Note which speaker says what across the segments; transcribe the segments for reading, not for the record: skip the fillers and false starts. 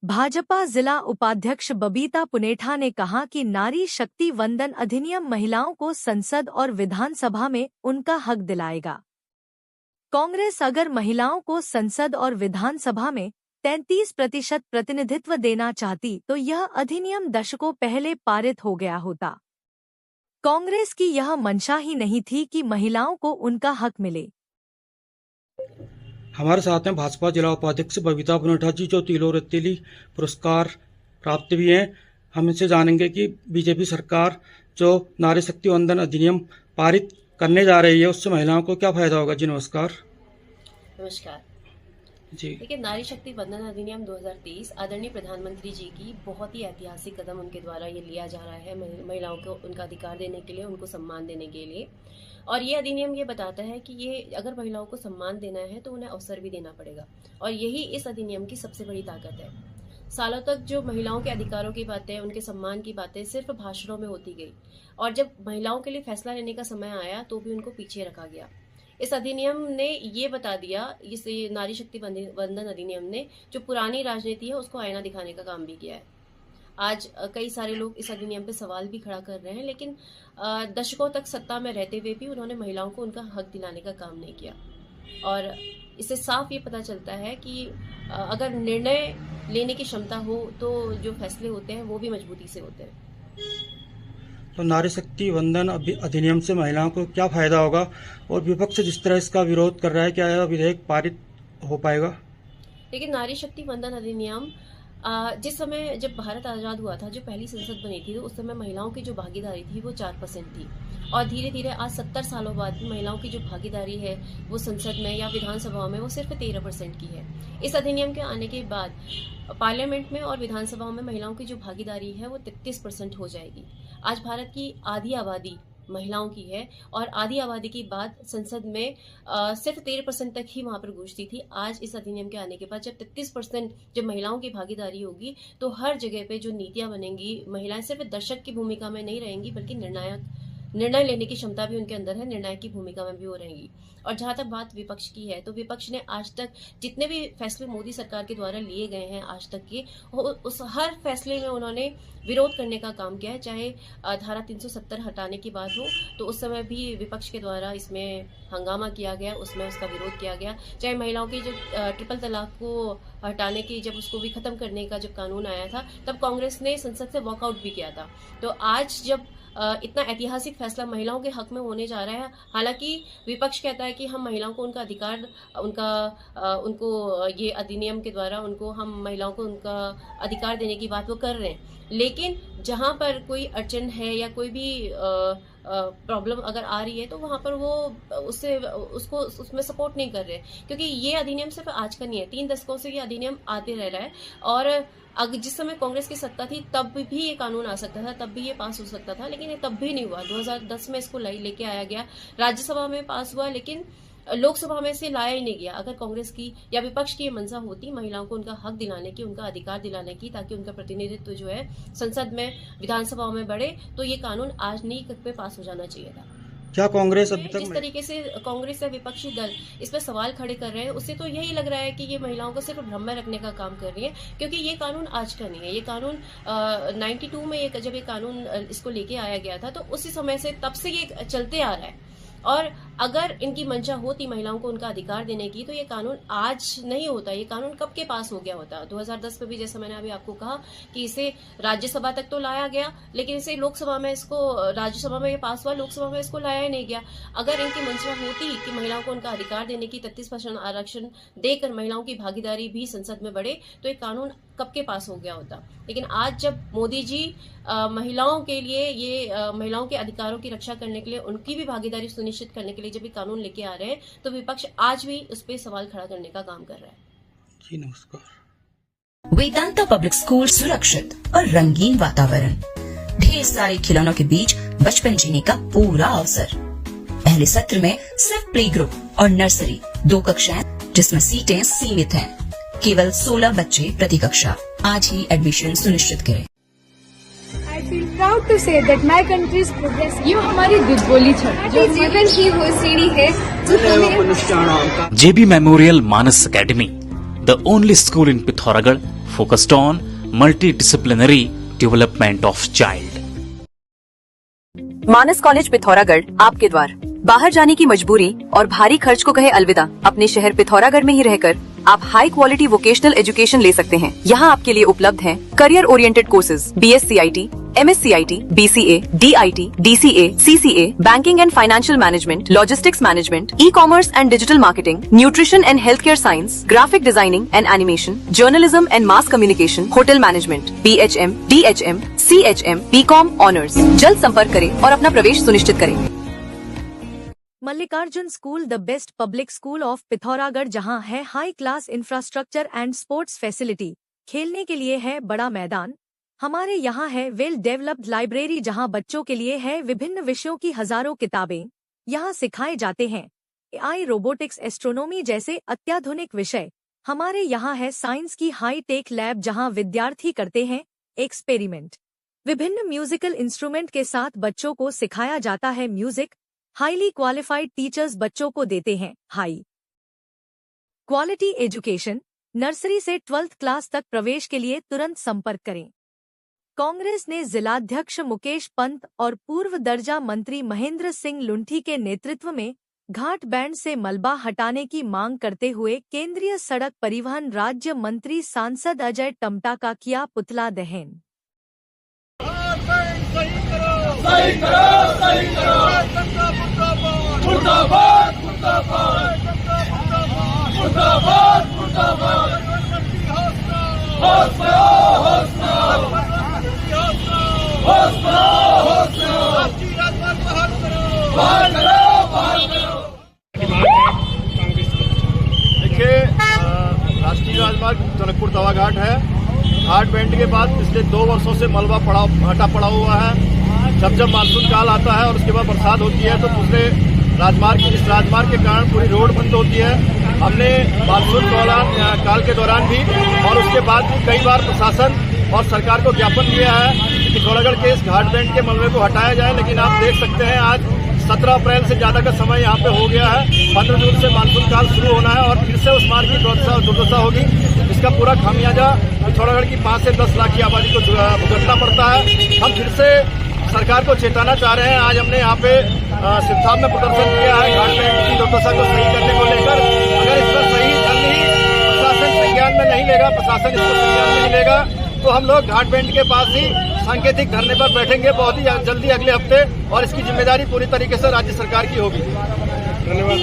Speaker 1: भाजपा जिला उपाध्यक्ष बबीता पुनेठा ने कहा कि नारी शक्ति वंदन अधिनियम महिलाओं को संसद और विधानसभा में उनका हक दिलाएगा। कांग्रेस अगर महिलाओं को संसद और विधानसभा में 33% प्रतिनिधित्व देना चाहती तो यह अधिनियम दशकों पहले पारित हो गया होता। कांग्रेस की यह मंशा ही नहीं थी कि महिलाओं को उनका हक मिले।
Speaker 2: हमारे साथ हैं भाजपा जिला उपाध्यक्ष बबीता पुनेठा जी, जो तीलो रत्तीली पुरस्कार प्राप्त भी हैं। हम इनसे जानेंगे कि बीजेपी सरकार जो नारी शक्ति वंदन अधिनियम पारित करने जा रही है उससे महिलाओं को क्या फायदा होगा। जी नमस्कार।
Speaker 3: नमस्कार
Speaker 2: जी।
Speaker 3: देखिए, नारी शक्ति वंदन अधिनियम 2023 आदरणीय प्रधानमंत्री जी की बहुत ही ऐतिहासिक कदम उनके द्वारा ये लिया जा रहा है महिलाओं को उनका अधिकार देने के लिए, उनको सम्मान देने के लिए। और ये अधिनियम ये बताता है कि ये अगर महिलाओं को सम्मान देना है तो उन्हें अवसर भी देना पड़ेगा, और यही इस अधिनियम की सबसे बड़ी ताकत है। सालों तक जो महिलाओं के अधिकारों की बातें, उनके सम्मान की बातें सिर्फ भाषणों में होती गई, और जब महिलाओं के लिए फैसला लेने का समय आया तो भी उनको पीछे रखा गया। इस अधिनियम ने ये बता दिया, इस नारी शक्ति वंदन अधिनियम ने जो पुरानी राजनीति है उसको आईना दिखाने का काम भी किया है। आज कई सारे लोग इस अधिनियम पे सवाल भी खड़ा कर रहे हैं, लेकिन दशकों तक सत्ता में रहते हुए भी उन्होंने महिलाओं को उनका हक दिलाने का काम नहीं किया। और इससे साफ ये पता चलता है कि अगर निर्णय लेने की क्षमता हो तो जो फैसले होते हैं वो भी मजबूती से होते हैं।
Speaker 2: तो नारी शक्ति वंदन अधिनियम से महिलाओं को क्या फायदा होगा, और विपक्ष जिस तरह इसका विरोध कर रहा है, क्या यह विधेयक पारित हो पाएगा?
Speaker 3: लेकिन नारी शक्ति वंदन अधिनियम जिस समय जब भारत आज़ाद हुआ था, जो पहली संसद बनी थी, तो उस समय महिलाओं की जो भागीदारी थी वो 4% थी, और धीरे धीरे आज 70 सालों बाद महिलाओं की जो भागीदारी है वो संसद में या विधानसभा में वो सिर्फ 13% की है। इस अधिनियम के आने के बाद पार्लियामेंट में और विधानसभाओं में महिलाओं की जो भागीदारी है वो 33% हो जाएगी। आज भारत की आधी आबादी महिलाओं की है, और आधी आबादी की बात संसद में सिर्फ 13% तक ही वहां पर गूंजती थी। आज इस अधिनियम के आने के बाद जब 33% जब महिलाओं की भागीदारी होगी तो हर जगह पे जो नीतियां बनेंगी, महिलाएं सिर्फ दर्शक की भूमिका में नहीं रहेंगी बल्कि निर्णय लेने की क्षमता भी उनके अंदर है, निर्णायक की भूमिका में भी वो रहेंगी। और जहां तक बात विपक्ष की है, तो विपक्ष ने आज तक जितने भी फैसले मोदी सरकार के द्वारा लिए गए हैं आज तक के, उस हर फैसले में उन्होंने विरोध करने का काम किया है। चाहे धारा 370 हटाने की बात हो तो उस समय भी विपक्ष के द्वारा इसमें हंगामा किया गया, उसमें उसका विरोध किया गया। चाहे महिलाओं की जो ट्रिपल तलाक को हटाने की, जब उसको भी खत्म करने का जब कानून आया था, तब कांग्रेस ने संसद से वॉकआउट भी किया था। तो आज जब इतना ऐतिहासिक फैसला महिलाओं के हक में होने जा रहा है, हालांकि विपक्ष कहता है कि हम महिलाओं को उनका अधिकार, उनको ये अधिनियम के द्वारा उनको हम महिलाओं को उनका अधिकार देने की बात वो कर रहे हैं, लेकिन जहां पर कोई अड़चन है या कोई भी प्रॉब्लम अगर आ रही है तो वहां पर वो उसमें सपोर्ट नहीं कर रहे, क्योंकि ये अधिनियम सिर्फ आज का नहीं है, 3 दशकों से ये अधिनियम आते रह रहा है। और अगर जिस समय कांग्रेस की सत्ता थी तब भी ये कानून आ सकता था, तब भी ये पास हो सकता था, लेकिन ये तब भी नहीं हुआ। 2010 में इसको लेके आया गया, राज्यसभा में पास हुआ, लेकिन लोकसभा में से लाया ही नहीं गया। अगर कांग्रेस की या विपक्ष की ये मंशा होती महिलाओं को उनका हक दिलाने की, उनका अधिकार दिलाने की, ताकि उनका प्रतिनिधित्व जो है संसद में, विधानसभाओं में बढ़े, तो ये कानून आज नहीं पे पास हो जाना चाहिए था।
Speaker 2: क्या कांग्रेस अभी तक
Speaker 3: जिस तरीके से कांग्रेस या विपक्षी दल इस पर सवाल खड़े कर रहे हैं, उससे तो यही लग रहा है कि ये महिलाओं को सिर्फ भ्रम में रखने का काम कर रही है, क्योंकि ये कानून आज का नहीं है। ये कानून 92 में जब ये कानून इसको लेके आया गया था, तो उसी समय से, तब से ये चलते आ रहा है। और अगर इनकी मंशा होती महिलाओं को उनका अधिकार देने की, तो ये कानून आज नहीं होता, ये कानून कब के पास हो गया होता। 2010 में भी, जैसे मैंने अभी आपको कहा, कि इसे राज्यसभा तक तो लाया गया, लेकिन इसे लोकसभा में, इसको राज्यसभा में ये पास हुआ, लोकसभा में इसको लाया ही नहीं गया। अगर इनकी मंशा होती कि महिलाओं को उनका अधिकार देने की, 33% आरक्षण देकर महिलाओं की भागीदारी भी संसद में बढ़े, तो ये कानून कब के पास हो गया होता। लेकिन आज जब मोदी जी महिलाओं के लिए, ये महिलाओं के अधिकारों की रक्षा करने के लिए, उनकी भी भागीदारी सुनिश्चित करने के लिए जब ये कानून लेके आ रहे हैं, तो विपक्ष आज भी उस पर सवाल खड़ा करने का काम कर रहा है।
Speaker 2: जी नमस्कार।
Speaker 4: वेदांता पब्लिक स्कूल, सुरक्षित और रंगीन वातावरण, ढेर सारे खिलौनों के बीच बचपन जीने का पूरा अवसर। पहले सत्र में सिर्फ प्ले ग्रुप और नर्सरी 2 कक्षाएं, जिसमें सीटें सीमित हैं। केवल 16 बच्चे प्रति कक्षा। आज ही एडमिशन सुनिश्चित करें।
Speaker 5: I feel proud to say that my country's progress. ये हमारी दिलबोली है, जो जीवन की वो सीढ़ी है जो हमें।
Speaker 6: JB Memorial Manas Academy, the only school in Pithoragarh focused on multidisciplinary development of child.
Speaker 7: Manas college Pithoragarh आपके द्वार। बाहर जाने की मजबूरी और भारी खर्च को कहे अलविदा, अपने शहर पिथौरागढ़ में ही रहकर आप हाई क्वालिटी वोकेशनल एजुकेशन ले सकते हैं। यहाँ आपके लिए उपलब्ध हैं career oriented courses BSCIT, MSCIT, BCA, DIT, DCA, CCA, banking and financial management, logistics management, ecommerce and digital marketing, nutrition and health care science, graphic designing and animation, journalism and mass communication, hotel management, BHM, DHM, CHM, BCom honours. जल्द संपर्क करें और अपना प्रवेश सुनिश्चित करें।
Speaker 1: Mallikarjun school, the best public school of Pithoragarh, जहां है high class infrastructure and sports facility. खेलने के लिए है बड़ा मैदान। हमारे यहाँ है वेल डेवलप्ड लाइब्रेरी, जहां बच्चों के लिए है विभिन्न विषयों की हजारों किताबें। यहाँ सिखाए जाते हैं AI, रोबोटिक्स, एस्ट्रोनॉमी जैसे अत्याधुनिक विषय। हमारे यहाँ है साइंस की हाई टेक लैब, जहाँ विद्यार्थी करते हैं एक्सपेरिमेंट। विभिन्न म्यूजिकल इंस्ट्रूमेंट के साथ बच्चों को सिखाया जाता है म्यूजिक। हाईली क्वालिफाइड टीचर्स बच्चों को देते हैं हाई क्वालिटी एजुकेशन। नर्सरी से 12th क्लास तक प्रवेश के लिए तुरंत संपर्क करें। कांग्रेस ने जिलाध्यक्ष मुकेश पंत और पूर्व दर्जा मंत्री महेंद्र सिंह लुंठी के नेतृत्व में घाट बैंड से मलबा हटाने की मांग करते हुए केंद्रीय सड़क परिवहन राज्य मंत्री सांसद अजय टम्टा का किया पुतला दहन।
Speaker 8: सही करो, सही करो। मुर्दाबाद, मुर्दाबाद, मुर्दाबाद, मुर्दाबाद। होश में आओ, होश में आओ, होश में आओ, होश में आओ। बाहर करो, बाहर करो।
Speaker 9: देखिए, राष्ट्रीय राजमार्ग टनकपुर तवा घाट है। घाट बैंड के बाद पिछले 2 वर्षों से मलबा हटा पड़ा हुआ है। जब मानसून काल आता है और उसके बाद बरसात होती है तो दूसरे इस राजमार्ग के कारण पूरी रोड बंद होती है। हमने मानसून काल के दौरान भी और उसके बाद भी कई बार प्रशासन और सरकार को ज्ञापन दिया है कि पिथौरागढ़ के इस घाट बैंड के मलबे को हटाया जाए, लेकिन आप देख सकते हैं आज 17 अप्रैल से ज्यादा का समय यहाँ पे हो गया है। 15 जून से मानसून काल शुरू होना है और फिर से उस मार्ग की दुर्दशा होगी। इसका पूरा खामियाजा पिथौरागढ़ की 5 से 10 लाख की आबादी को भुगतना पड़ता है। हम फिर से सरकार को चेताना चाह रहे हैं। आज हमने यहाँ पे सिरसाब में प्रदर्शन किया है घाट बैंड की दुर्दशा को सही करने को लेकर। अगर इसका सही जल्द ही प्रशासन संज्ञान में नहीं लेगा, प्रशासन इसको संज्ञान में नहीं लेगा, तो हम लोग घाट बैंड के पास ही सांकेतिक धरने पर बैठेंगे बहुत ही जल्दी अगले हफ्ते, और इसकी जिम्मेदारी पूरी तरीके से राज्य सरकार की होगी। धन्यवाद।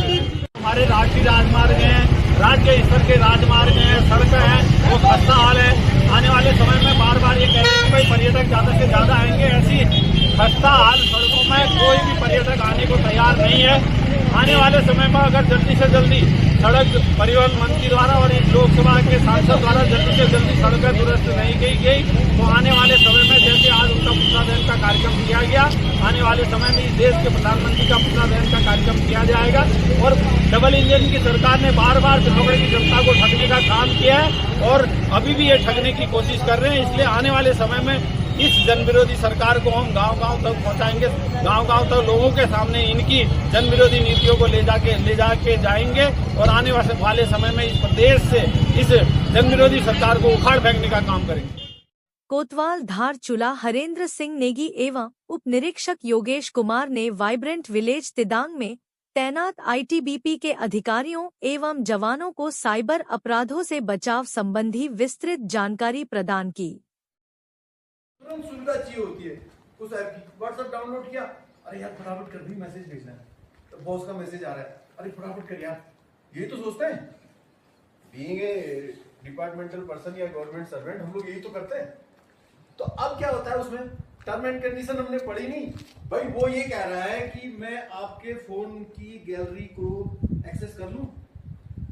Speaker 10: हमारे राष्ट्रीय राजमार्ग हैं, राज्य स्तर के राजमार्ग हैं, सड़कें हैं, वो खस्ता हाल है। आने वाले समय में बार बार ये कह रहे हैं कि भाई पर्यटक ज्यादा से ज्यादा आएंगे, ऐसी खस्ता हाल सड़कों में कोई भी पर्यटक आने को तैयार नहीं है। आने वाले समय में अगर जल्दी से जल्दी सड़क परिवहन मंत्री द्वारा और लोकसभा के सांसद द्वारा जल्दी से जल्दी सड़कें दुरुस्त नहीं की गई तो आने वाले समय में, जैसे आज उनका पुतला दहन का कार्यक्रम किया गया, आने वाले समय में इस देश के प्रधानमंत्री का पुतला दहन का कार्यक्रम किया जाएगा। और डबल इंजन की सरकार ने बार बार पिथौरागढ़ की जनता को ठगने का काम किया है और अभी भी ये ठगने की कोशिश कर रहे हैं। इसलिए आने वाले समय में इस जन विरोधी सरकार को हम गांव-गांव तक पहुंचाएंगे, गांव-गांव तक लोगों के सामने इनकी जन विरोधी नीतियों को ले जाके जाएंगे और आने वाले समय में इस प्रदेश से इस जन विरोधी सरकार को उखाड़ फेंकने का काम करेंगे।
Speaker 1: कोतवाल धारचूला हरेंद्र सिंह नेगी एवं उप निरीक्षक योगेश कुमार ने वाइब्रेंट विलेज तिदांग में तैनात ITBP के अधिकारियों एवं जवानों को साइबर अपराधों से बचाव संबंधी विस्तृत जानकारी प्रदान की।
Speaker 11: तुरंत सुविधा चाहिए होती है उस ऐप की। व्हाट्सएप डाउनलोड किया, अरे यार फटाफट कर भी मैसेज भेजना है, तो बॉस का मैसेज आ रहा है, अरे फटाफट कर यार। यही तो सोचते हैं, बीइंग ए डिपार्टमेंटल पर्सन या गवर्नमेंट सर्वेंट, हम लोग यही तो करते हैं। तो अब क्या होता है उसमें, टर्म एंड कंडीशन हमने पढ़ी नहीं भाई। वो ये कह रहा है कि मैं आपके फोन की गैलरी को एक्सेस कर लूं,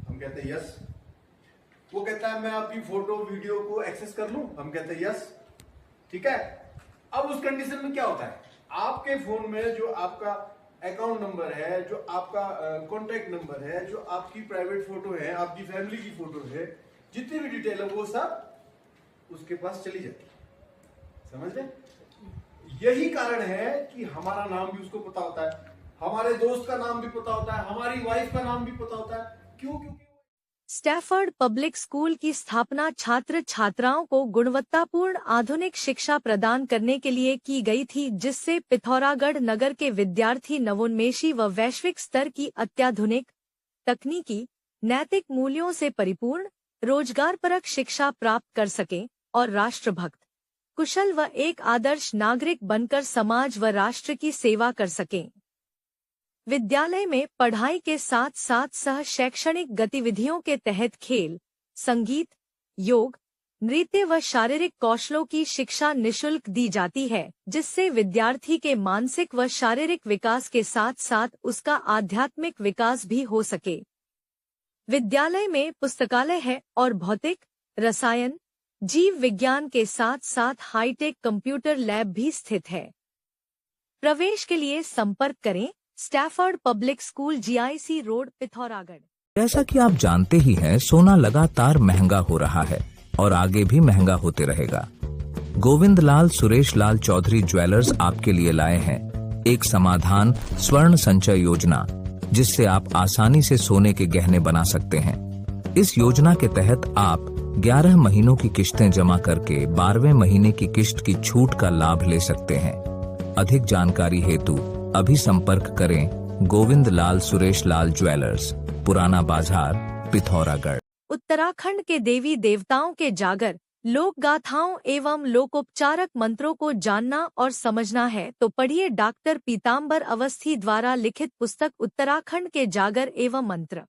Speaker 11: हम कहते हैं यस। वो कहता है मैं आपकी फोटो वीडियो को एक्सेस कर लूं, हम कहते हैं यस। ठीक है, अब उस कंडीशन में क्या होता है, आपके फोन में जो आपका अकाउंट नंबर है, जो आपका कॉन्टैक्ट नंबर है, जो आपकी प्राइवेट फोटो है, आपकी फैमिली की फोटो है, जितनी भी डिटेल है वो सब उसके पास चली जाती है। समझ रहे? यही कारण है कि हमारा नाम भी उसको पता होता है, हमारे दोस्त का नाम भी पता होता है, हमारी वाइफ का नाम भी पता होता है। क्यों? क्योंकि
Speaker 1: स्टैफर्ड पब्लिक स्कूल की स्थापना छात्र छात्राओं को गुणवत्तापूर्ण आधुनिक शिक्षा प्रदान करने के लिए की गई थी, जिससे पिथौरागढ़ नगर के विद्यार्थी नवोन्मेषी व वैश्विक स्तर की अत्याधुनिक तकनीकी, नैतिक मूल्यों से परिपूर्ण, रोजगारपरक शिक्षा प्राप्त कर सकें और राष्ट्रभक्त, कुशल व एक आदर्श नागरिक बनकर समाज व राष्ट्र की सेवा कर सकें। विद्यालय में पढ़ाई के साथ साथ सह शैक्षणिक गतिविधियों के तहत खेल, संगीत, योग, नृत्य व शारीरिक कौशलों की शिक्षा निःशुल्क दी जाती है, जिससे विद्यार्थी के मानसिक व शारीरिक विकास के साथ साथ उसका आध्यात्मिक विकास भी हो सके। विद्यालय में पुस्तकालय है और भौतिक, रसायन, जीव विज्ञान के साथ साथ हाईटेक कंप्यूटर लैब भी स्थित है। प्रवेश के लिए संपर्क करें Stafford public school, GIC road, Pithoragarh.
Speaker 12: जैसा कि आप जानते ही हैं, सोना लगातार महंगा हो रहा है और आगे भी महंगा होते रहेगा। गोविंद लाल सुरेश लाल चौधरी ज्वेलर्स आपके लिए लाए हैं एक समाधान स्वर्ण संचय योजना, जिससे आप आसानी से सोने के गहने बना सकते हैं। इस योजना के तहत आप 11 महीनों की किश्तें जमा करके 12वें महीने की किश्त की छूट का लाभ ले सकते हैं। अधिक जानकारी हेतु अभी संपर्क करें गोविंद लाल सुरेश लाल ज्वेलर्स, पुराना बाजार, पिथौरागढ़।
Speaker 1: उत्तराखंड के देवी देवताओं के जागर, लोक गाथाओं एवं लोकोपचारक मंत्रों को जानना और समझना है तो पढ़िए डॉक्टर पीताम्बर अवस्थी द्वारा लिखित पुस्तक उत्तराखंड के जागर एवं मंत्र।